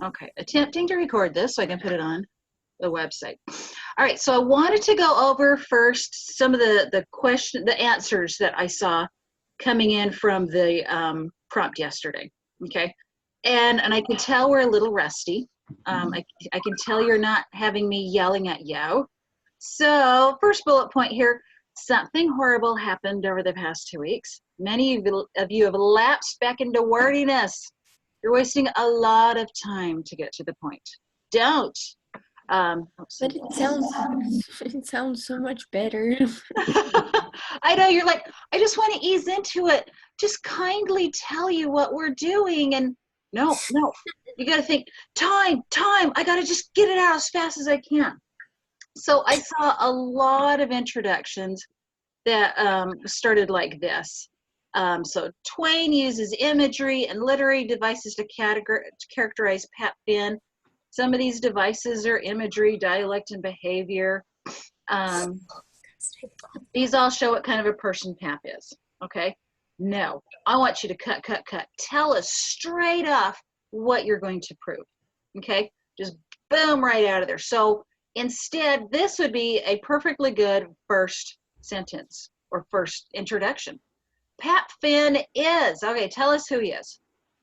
Okay, attempting to record this so I can put it on the website. All right, so I wanted to go over first some of the answers that I saw coming in from the prompt yesterday. Okay, and I can tell we're a little rusty. I can tell you're not having me yelling at you. So first bullet point here, something horrible happened over the past 2 weeks. Many of you have lapsed back into wordiness. You're wasting a lot of time to get to the point. Don't. But it sounds so much better. I know you're like, I just want to ease into it. Just kindly tell you what we're doing. And no, you got to think, time. I got to just get it out as fast as I can. So I saw a lot of introductions that started like this. So Twain uses imagery and literary devices to characterize Pat Finn. Some of these devices are imagery, dialect, and behavior. These all show what kind of a person Pap is, okay? No, I want you to cut. Tell us straight off what you're going to prove, okay? Just boom, right out of there. So instead, this would be a perfectly good first sentence or first introduction. Pat Finn is, okay, tell us who he is.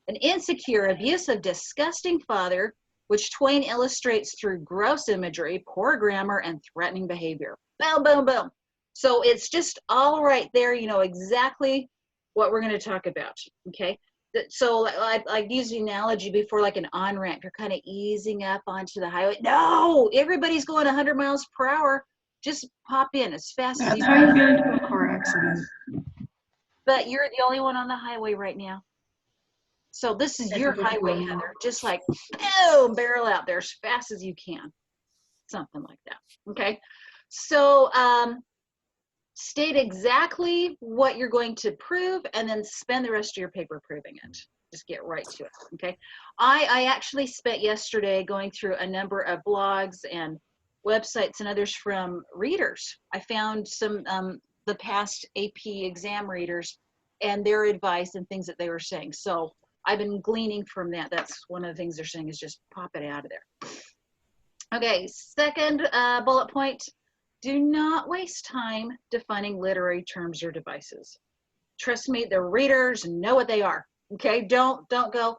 An insecure, abusive, disgusting father, which Twain illustrates through gross imagery, poor grammar, and threatening behavior. Boom, boom, boom. So it's just all right there, you know exactly what we're going to talk about, okay? So I've used the analogy before, like an on-ramp. You're kind of easing up onto the highway. No, everybody's going 100 miles per hour. Just pop in as fast as you can. That's how you get into a car accident. But you're the only one on the highway right now. So this is your highway, Heather. Just like, boom, barrel out there as fast as you can. Something like that, okay? So state exactly what you're going to prove and then spend the rest of your paper proving it. Just get right to it, okay? I actually spent yesterday going through a number of blogs and websites and others from readers. I found some the past AP exam readers and their advice and things that they were saying. So I've been gleaning from that. That's one of the things they're saying is just pop it out of there. Okay, second bullet point, do not waste time defining literary terms or devices. Trust me, the readers know what they are, okay? Don't go.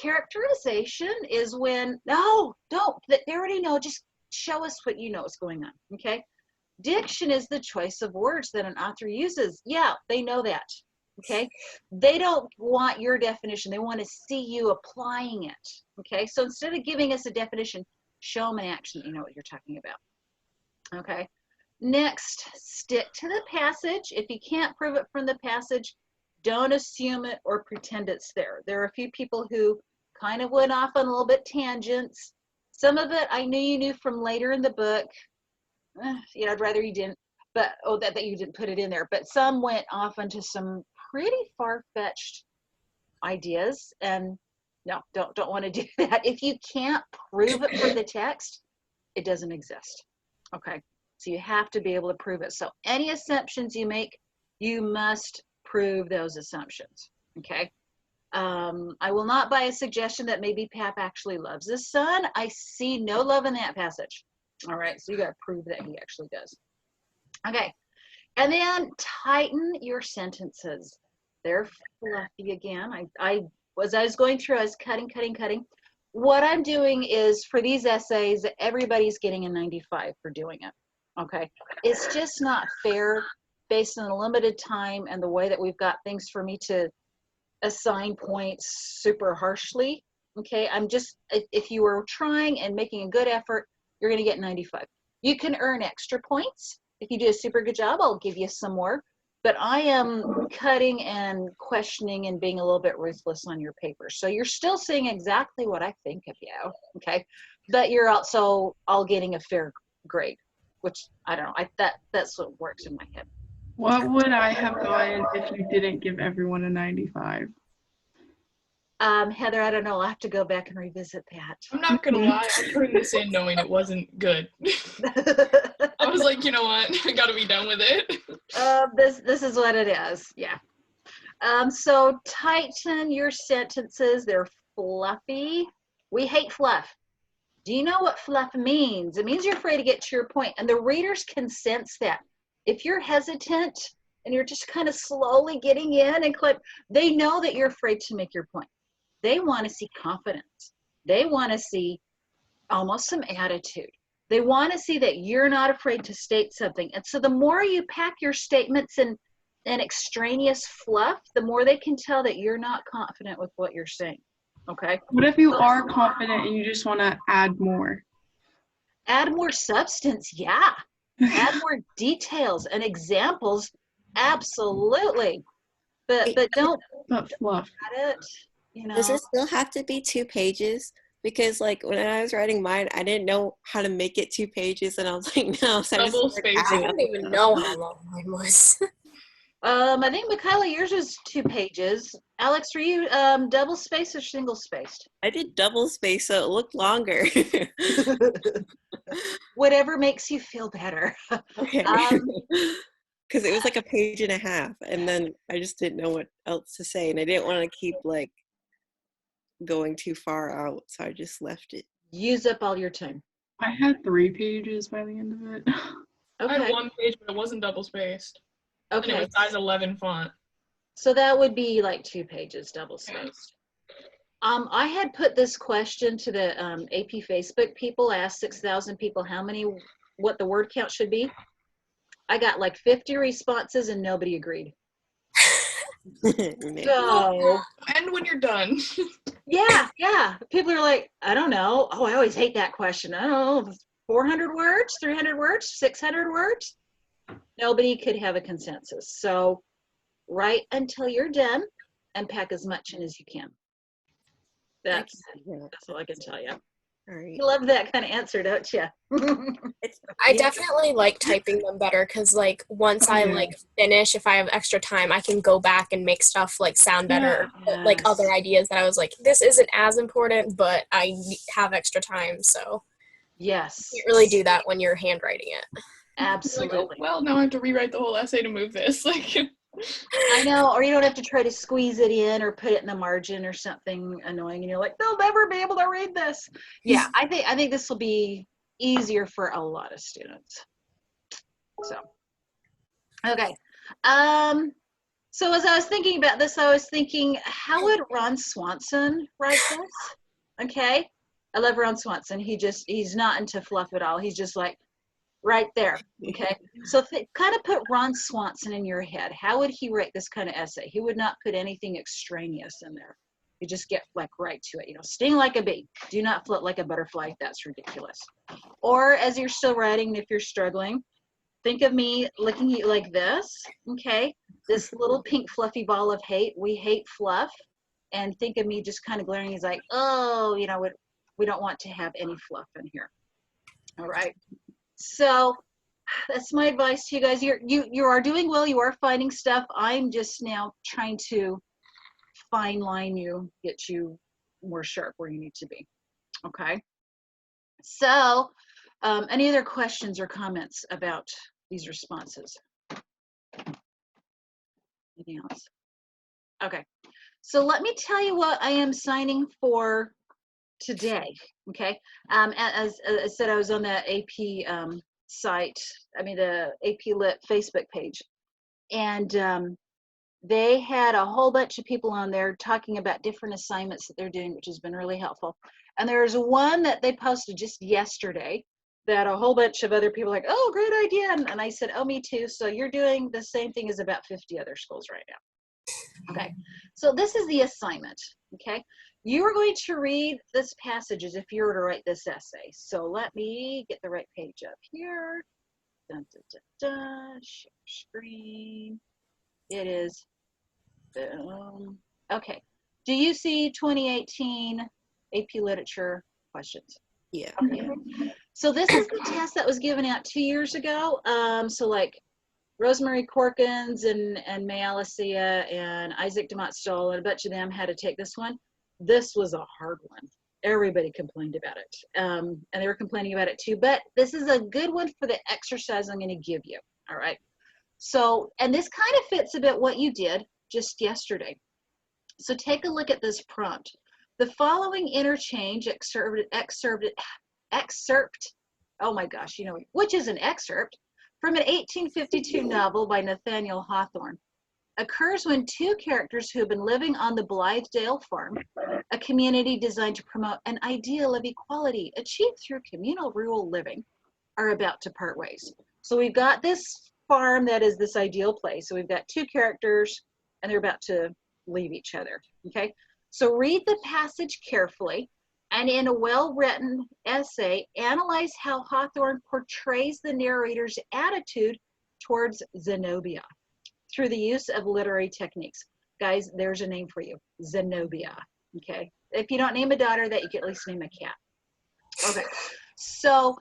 Characterization is when, no, don't, they already know, just show us what you know is going on, okay? Diction is the choice of words that an author uses. Yeah, they know that, okay? They don't want your definition. They want to see you applying it, okay? So instead of giving us a definition, show them in action that you know what you're talking about, okay? Next, stick to the passage. If you can't prove it from the passage, don't assume it or pretend it's there. There are a few people who kind of went off on a little bit tangents. Some of it I knew you knew from later in the book. You know, I'd rather you didn't, but that you didn't put it in there. But some went off into some pretty far-fetched ideas, and no, don't want to do that. If you can't prove it from the text, it doesn't exist. Okay, so you have to be able to prove it. So any assumptions you make, you must prove those assumptions. Okay. I will not buy a suggestion that maybe Pap actually loves his son. I see no love in that passage. All right, so you got to prove that he actually does. Okay, and then tighten your sentences. They're fluffy again. As I was going through, I was cutting. What I'm doing is, for these essays, everybody's getting a 95 for doing it, okay? It's just not fair based on the limited time and the way that we've got things for me to assign points super harshly, okay? I'm just, if you were trying and making a good effort, you're gonna get 95. You can earn extra points. If you do a super good job, I'll give you some more. But I am cutting and questioning and being a little bit ruthless on your paper. So you're still seeing exactly what I think of you, okay? But you're also all getting a fair grade, which I don't know, that's what works in my head. What would I have gotten if you didn't give everyone a 95? Heather, I don't know. I'll have to go back and revisit that. I'm not gonna lie, I turned this in knowing it wasn't good. I was like, you know what? I gotta be done with it. This is what it is. Yeah. So tighten your sentences. They're fluffy. We hate fluff. Do you know what fluff means? It means you're afraid to get to your point, and the readers can sense that. If you're hesitant and you're just kind of slowly getting in and click, they know that you're afraid to make your point. They want to see confidence. They want to see almost some attitude. They want to see that you're not afraid to state something. And so the more you pack your statements in extraneous fluff, the more they can tell that you're not confident with what you're saying. Okay? What if you are confident and you just want to add more? Add more substance, yeah. Add more details and examples, absolutely. But don't But fluff. add it, you know. Does it still have to be 2 pages? Because like when I was writing mine, I didn't know how to make it 2 pages, and I was like, no, so I just Double started spacing. adding I up. don't even know how long mine was. I think Michaela, yours is 2 pages. Alex, were you double spaced or single spaced? I did double space, so it looked longer. Whatever makes you feel better. Okay. Um, Because it was like 1.5 pages, and then I just didn't know what else to say, and I didn't want to keep like going too far out, so I just left it. Use up all your time. I had 3 pages by the end of it. I had Okay. 1 page, but it wasn't double spaced. And it Okay. was size 11 font. So that would be like 2 pages double spaced. I had put this question to the AP Facebook people, asked 6,000 people what the word count should be. I got like 50 responses and nobody agreed. So And when you're done. yeah. People are like, I don't know. Oh, I always hate that question. I don't know, 400 words, 300 words, 600 words. Nobody could have a consensus. So write until you're done and pack as much in as you can. That's all I can tell you. All right. You love that kind of answer, don't you? I definitely like typing them better because, like, once I like finish, if I have extra time, I can go back and make stuff like sound better, like other ideas that I was like, this isn't as important, but I have extra time, so Yes. you can't really do that when you're handwriting it. Absolutely. Like, oh, well, now I have to rewrite the whole essay to move this. Like, I know, or you don't have to try to squeeze it in or put it in the margin or something annoying, and you're like, they'll never be able to read this. Yeah, I think this will be easier for a lot of students. So, okay. So as I was thinking about this, I was thinking, how would Ron Swanson write this? Okay, I love Ron Swanson. He's not into fluff at all. He's just like, right there. Okay, so kind of put Ron Swanson in your head. How would he write this kind of essay? He would not put anything extraneous in there. You just get like right to it. Sting like a bee. Do not float like a butterfly. That's ridiculous. Or as you're still writing, if you're struggling, think of me looking at you like this. Okay, this little pink fluffy ball of hate. We hate fluff. And think of me just kind of glaring. He's like, oh, we don't want to have any fluff in here. All right. So that's my advice to you guys. You are doing well. You are finding stuff. I'm just now trying to fine line you, get you more sharp where you need to be. Okay. So any other questions or comments about these responses? Anything else? Okay. So let me tell you what I am signing for today. Okay. As I said, I was on that AP site, the AP Lit Facebook page, and they had a whole bunch of people on there talking about different assignments that they're doing, which has been really helpful. And there's one that they posted just yesterday that a whole bunch of other people are like, oh, great idea. And I said, oh, me too. So you're doing the same thing as about 50 other schools right now. Okay. So this is the assignment. Okay. You are going to read this passage as if you were to write this essay. So let me get the right page up here. Dun, dun, dun, dun. Share screen. It is. Okay. Do you see 2018 AP Literature questions? Yeah. Okay. So this is the test that was given out 2 years ago. So like Rosemary Corkins and May Alicia and Isaac DeMott Stoll and a bunch of them had to take this one. This was a hard one. Everybody complained about it. And they were complaining about it too. But this is a good one for the exercise I'm going to give you. All right. So, and this kind of fits a bit what you did just yesterday. So take a look at this prompt. The following interchange excerpt, oh my gosh, you know, which is an excerpt from an 1852 novel by Nathaniel Hawthorne, occurs when two characters who have been living on the Blythedale farm, a community designed to promote an ideal of equality achieved through communal rural living, are about to part ways. So we've got this farm that is this ideal place. So we've got two characters and they're about to leave each other, okay? So read the passage carefully, and in a well-written essay, analyze how Hawthorne portrays the narrator's attitude towards Zenobia through the use of literary techniques. Guys, there's a name for you, Zenobia, okay? If you don't name a daughter that, you can at least name a cat. Okay, so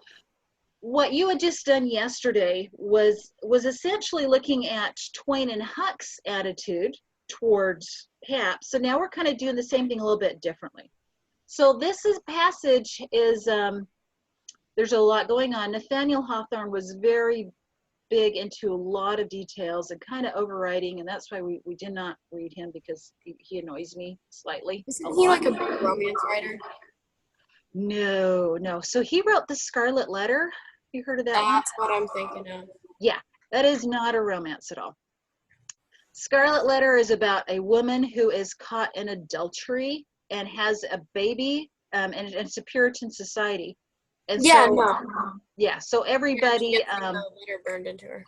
what you had just done yesterday was essentially looking at Twain and Huck's attitude towards Pap. So now we're kind of doing the same thing a little bit differently. So this passage is, there's a lot going on. Nathaniel Hawthorne was very big into a lot of details and kind of overwriting, and that's why we did not read him, because he annoys me slightly. Isn't he like a big romance writer? No. So he wrote The Scarlet Letter. You heard of that? That's what I'm thinking of. Yeah, that is not a romance at all. Scarlet Letter is about a woman who is caught in adultery and has a baby, and it's a Puritan society. And Yeah, so, no. Yeah, so everybody, She gets the letter burned into her.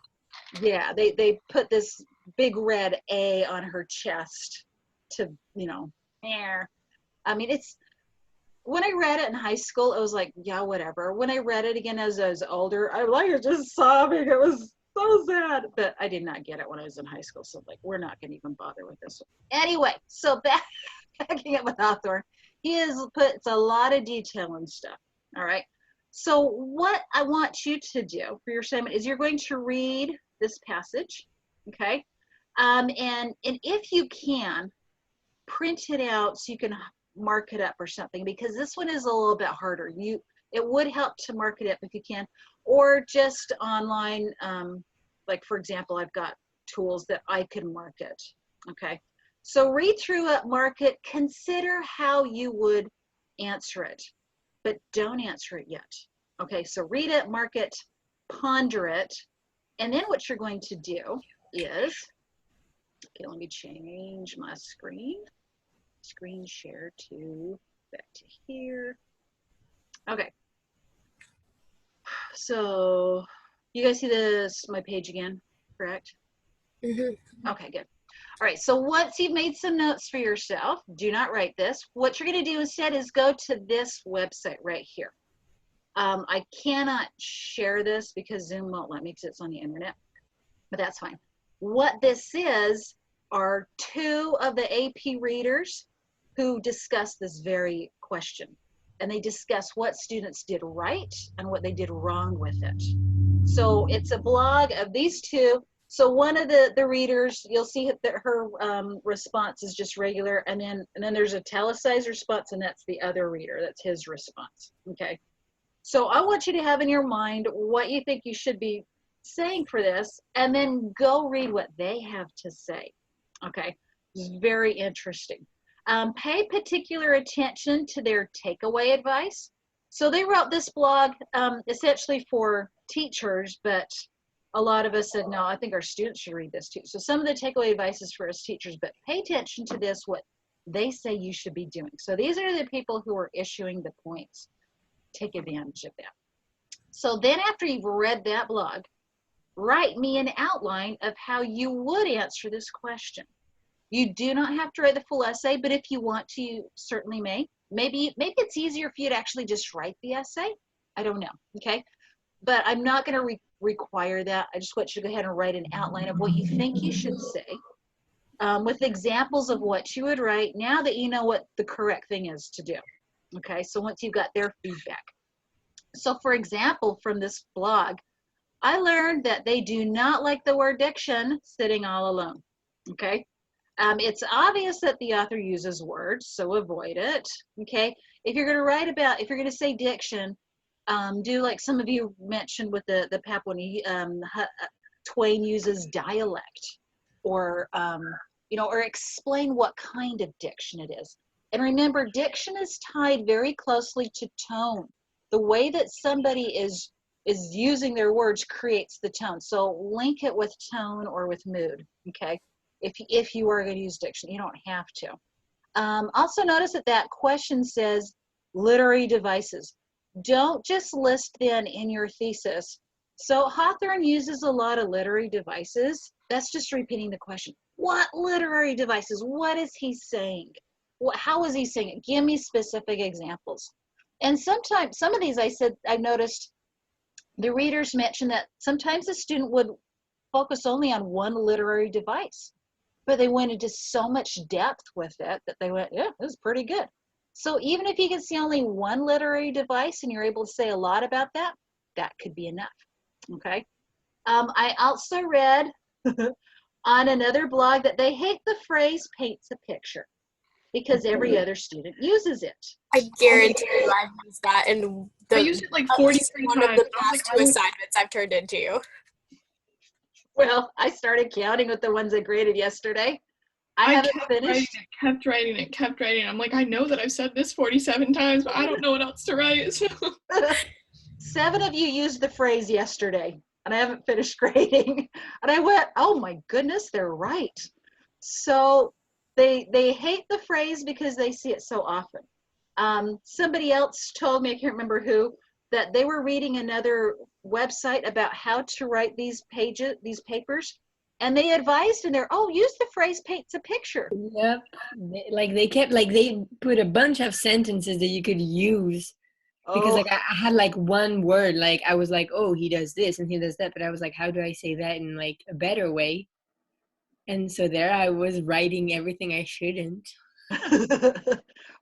yeah, they put this big red A on her chest to, you know, I mean, it's, when I read it in high school, it was like, yeah, whatever. When I read it again as I was older, I was just sobbing. It was so sad. But I did not get it when I was in high school. So I'm like, we're not going to even bother with this one. Anyway, so backing up with Hawthorne, puts a lot of detail and stuff. All right. So what I want you to do for your assignment is you're going to read this passage. Okay. And if you can, print it out so you can mark it up or something, because this one is a little bit harder. It would help to mark it up if you can, or just online. Like for example, I've got tools that I can mark it. Okay, so read through it, mark it, consider how you would answer it, but don't answer it yet. Okay, so read it, mark it, ponder it, and then what you're going to do is, okay, let me change my screen share to back to here. Okay, so you guys see my page again, correct? Mm-hmm. Okay, good. All right, so once you've made some notes for yourself, do not write this. What you're going to do instead is go to this website right here. I cannot share this because Zoom won't let me, because it's on the internet, but that's fine. What this is are two of the AP readers who discuss this very question, and they discuss what students did right and what they did wrong with it. So it's a blog of these two. So one of the readers, you'll see that her response is just regular, and then there's a italicized response, and that's the other reader. That's his response. Okay. So I want you to have in your mind what you think you should be saying for this, and then go read what they have to say. Okay. It's very interesting. Pay particular attention to their takeaway advice. So they wrote this blog essentially for teachers, but a lot of us said, no, I think our students should read this too. So some of the takeaway advice is for us teachers, but pay attention to this, what they say you should be doing. So these are the people who are issuing the points. Take advantage of that. So then after you've read that blog, write me an outline of how you would answer this question. You do not have to write the full essay, but if you want to, you certainly may. Maybe it's easier for you to actually just write the essay. I don't know, okay? But I'm not going to require that. I just want you to go ahead and write an outline of what you think you should say, with examples of what you would write now that you know what the correct thing is to do. Okay, so once you've got their feedback. So for example, from this blog, I learned that they do not like the word diction sitting all alone. Okay, it's obvious that the author uses words, so avoid it. Okay, if you're going to say diction, do like some of you mentioned with the Pap one, Twain uses dialect, or or explain what kind of diction it is. And remember, diction is tied very closely to tone. The way that somebody is using their words creates the tone. So link it with tone or with mood, okay? If you are going to use diction, you don't have to. Also notice that question says literary devices. Don't just list them in your thesis. So Hawthorne uses a lot of literary devices. That's just repeating the question. What literary devices? What is he saying? How is he saying it? Give me specific examples. And sometimes, some of these I've noticed the readers mention that sometimes the student would focus only on one literary device, but they went into so much depth with it that they went, yeah, this is pretty good. So even if you can see only one literary device and you're able to say a lot about that, that could be enough, okay? I also read on another blog that they hate the phrase paints a picture because every other student uses it. I guarantee you I've used that in I used it like at 43 least one times. of the I was past like, two assignments I've turned into you. Well, I started counting with the ones I graded yesterday. I haven't finished. kept writing it. I'm like, I know that I've said this 47 times, but I don't know what else to write. So. 7 of you used the phrase yesterday, and I haven't finished grading. And I went, oh my goodness, they're right. So they hate the phrase because they see it so often. Somebody else told me, I can't remember who, that they were reading another website about how to write these papers, and they advised in there, oh, use the phrase paints a picture. Yep. They put a bunch of sentences that you could use because like I had like one word, like I was like, oh, he does this and he does that, but I was like, how do I say that in like a better way? And so there I was writing everything I shouldn't.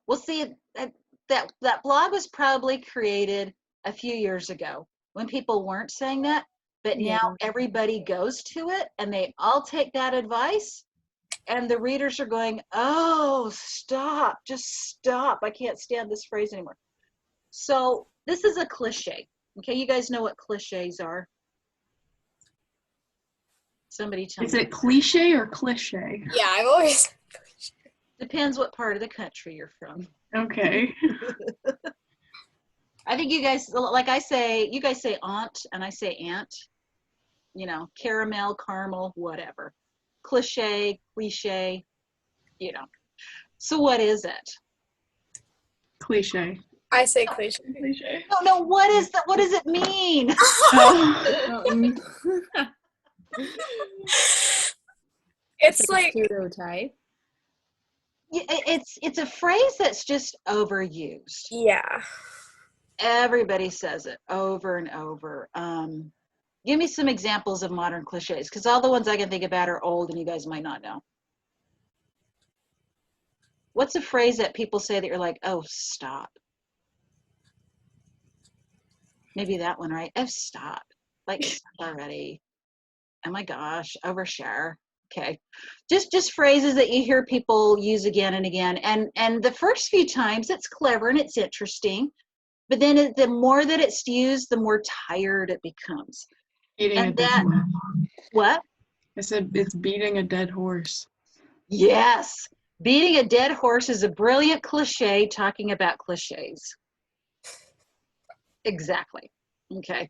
Well, see, that blog was probably created a few years ago when people weren't saying that, but now everybody goes to it and they all take that advice, and the readers are going, oh, stop, just stop. I can't stand this phrase anymore. So this is a cliche. Okay, you guys know what cliches are? Somebody tell me. Is it cliche or cliche? Yeah, I've always. Depends what part of the country you're from. Okay. I think you guys, like I say, you guys say aunt and I say aunt. You know, caramel, caramel, whatever. Cliche, you know. So what is it? Cliche. I say cliche. Cliche. No, what is that? What does it mean? It's like pseudotype. It's a phrase that's just overused. yeah. Everybody says it over and over. Give me some examples of modern cliches, because all the ones I can think about are old and you guys might not know. What's a phrase that people say that you're like, oh, stop? Maybe that one, right? Oh, stop. Like, stop already. Oh my gosh, overshare. Okay. Just phrases that you hear people use again and again. And the first few times it's clever and it's interesting, but then the more that it's used, the more tired it becomes. What? I said it's beating a dead horse. Yes. Beating a dead horse is a brilliant cliche talking about cliches. Exactly. Okay.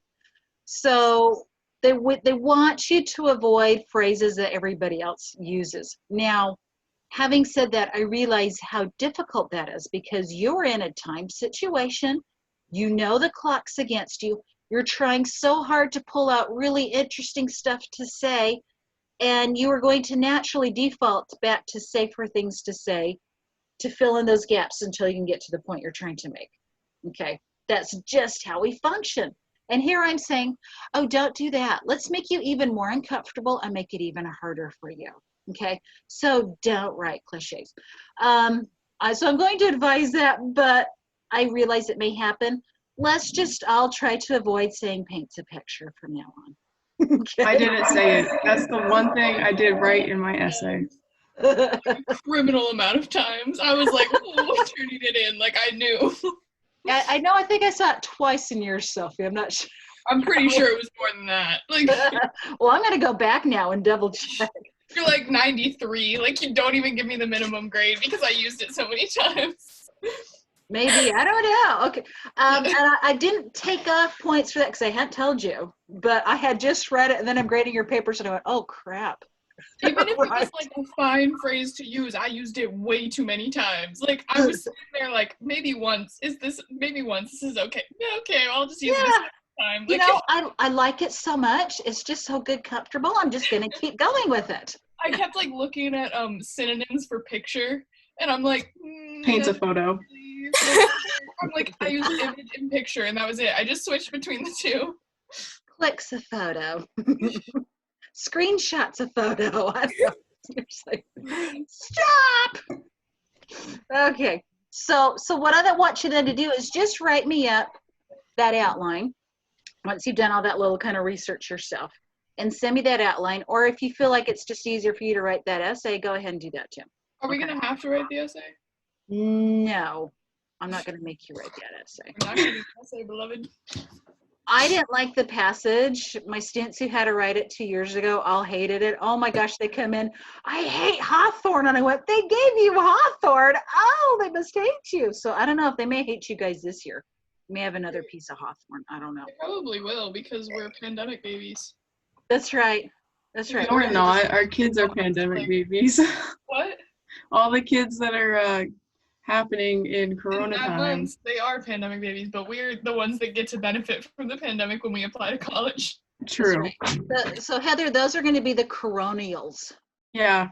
So they want you to avoid phrases that everybody else uses. Now, having said that, I realize how difficult that is because you're in a time situation. You know the clock's against you. You're trying so hard to pull out really interesting stuff to say, and you are going to naturally default back to safer things to say to fill in those gaps until you can get to the point you're trying to make. Okay, that's just how we function. And here I'm saying, oh, don't do that. Let's make you even more uncomfortable and make it even harder for you. Okay, so don't write cliches. So I'm going to advise that, but I realize it may happen. Let's just all try to avoid saying paints a picture from now on. Okay. I didn't say it. That's the one thing I did right in my essay. Criminal amount of times. I was like, oh, turning it in. Like I knew. I know. I think I saw it twice in yours, Sophie. I'm not sure. I'm pretty sure it was more than that. Like, Well, I'm going to go back now and double check. You're like 93. Like you don't even give me the minimum grade because I used it so many times. Maybe, I don't know. Okay. And I didn't take off points for that because I hadn't told you, but I had just read it and then I'm grading your papers and I went, oh crap. Even if it was Right. like a fine phrase to use, I used it way too many times. Like I was sitting there like maybe once. Maybe once? This is okay. Yeah, okay, I'll just use it this time. You Like know, I like it so much. It's just so good, comfortable. I'm just going to keep going with it. I kept like looking at synonyms for picture, and I'm like, Paints a photo. I'm like, I used image and picture, and that was it. I just switched between the two. Clicks a photo. Screenshots a photo. I don't know. Seriously. Stop. Okay. So what I want you then to do is just write me up that outline once you've done all that little kind of research yourself and send me that outline. Or if you feel like it's just easier for you to write that essay, go ahead and do that too. Are we Okay. gonna have to write the essay? No, I'm not going to make you write that essay. We're not gonna do the essay, beloved. I didn't like the passage. My students who had to write it 2 years ago all hated it. Oh my gosh, they come in, I hate Hawthorne. And I went, they gave you Hawthorne. Oh, they must hate you. So I don't know if they may hate you guys this year. May have another piece of Hawthorne. I don't know. They probably will because we're pandemic babies. That's right. That's right. No, we're not. Our kids are pandemic babies. What? All the kids that are happening in Corona In 5 times. months, they are pandemic babies, but we're the ones that get to benefit from the pandemic when we apply to college. True. So Heather, those are going to be the coronials. Yeah.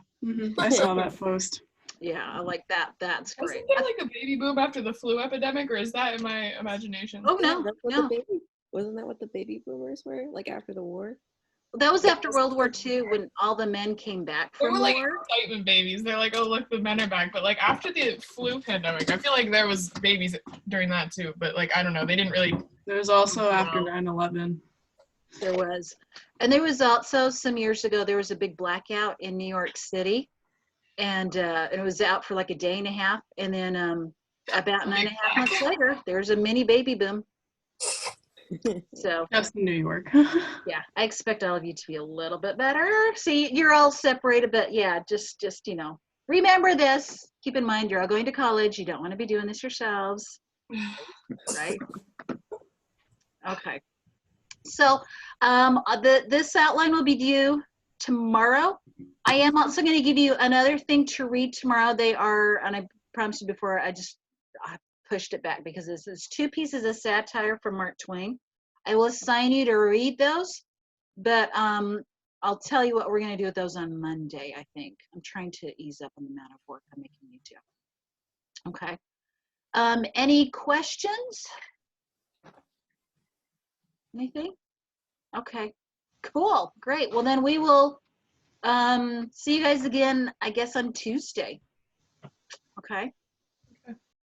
I saw that post. Yeah, I like that. That's great. Wasn't there like a baby boom after the flu epidemic, or is that in my imagination? Oh no, That's what no. the baby, wasn't that what the baby boomers were like after the war? That was after World War II when all the men came back They from were like war. excitement babies. They're like, oh look, the men are back. But like after the flu pandemic, I feel like there was babies during that too. But like I don't know, they didn't really. There was also after 9/11. There was. And there was also some years ago, there was a big blackout in New York City. And it was out for like a day and a half. And then about 9.5 months later, there was a mini baby boom. So Just in New York. yeah, I expect all of you to be a little bit better. See, you're all separated, but yeah, just remember this. Keep in mind, you're all going to college. You don't want to be doing this yourselves, right? Okay. So this outline will be due tomorrow. I am also going to give you another thing to read tomorrow. They are, and I promised you before, I pushed it back because this is 2 pieces of satire from Mark Twain. I will assign you to read those, but I'll tell you what we're going to do with those on Monday, I think. I'm trying to ease up on the amount of work I'm making you do. Okay. Any questions? Anything? Okay. Cool. Great. Well, then we will see you guys again, I guess, on Tuesday. Okay.